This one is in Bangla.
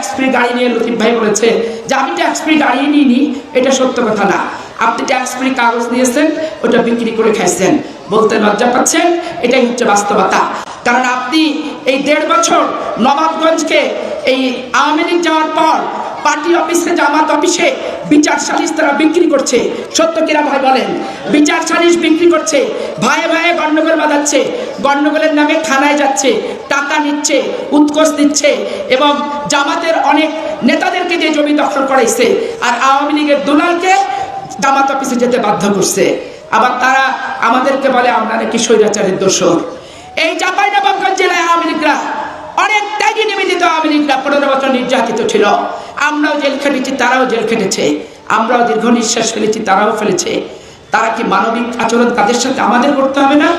ট্যাক্স ফ্রি গাড়ি নিয়ে লতিফ ভাই বলেছে যে আমি ট্যাক্স ফ্রি গাড়ি নিইনি, এটা সত্য কথা না। আপনি ট্যাক্স ফ্রি কাগজ নিয়েছেন, ওটা বিক্রি করে খাইছেন, বলতে লজ্জা পাচ্ছেন, এটাই হচ্ছে বাস্তবতা। কারণ আপনি এই 1.5 বছর নবাবগঞ্জকে এই আওয়ামী লীগ যাওয়ার পর পার্টি অফিসে, জামাত অফিসে বিচার সালিশ তারা বিক্রি করছে। সত্য কিনা ভাই বলেন? বিচার সালিশ বিক্রি করছে, ভাইয়ে ভাইয়ে গন্ডগোল বাঁধাচ্ছে, গন্ডগোলের নামে থানায় যাচ্ছে, টাকা নিচ্ছে, উৎকোচ দিচ্ছে, এবং জামাতের অনেক নেতাদেরকে যে জমি দখল করাইছে, আর আওয়ামী লীগের দুলালকে জামাত অফিসে যেতে বাধ্য করছে। আবার তারা আমাদেরকে বলে আমরা নাকি স্বৈরাচারের দোষর। এই চাঁপাইনবাবগঞ্জ জেলায় আওয়ামী লীগরা অনেক ত্যাগী নিবেদিত আওয়ামী লীগরা 15 বছর নির্যাতিত ছিল। আমরাও জেল খেটেছি, তারাও জেল খেটেছে, আমরাও দীর্ঘ নিঃশ্বাস ফেলেছি, তারাও ফেলেছে। তারা কি মানবিক আচরণ তাদের সাথে আমাদের করতে হবে না?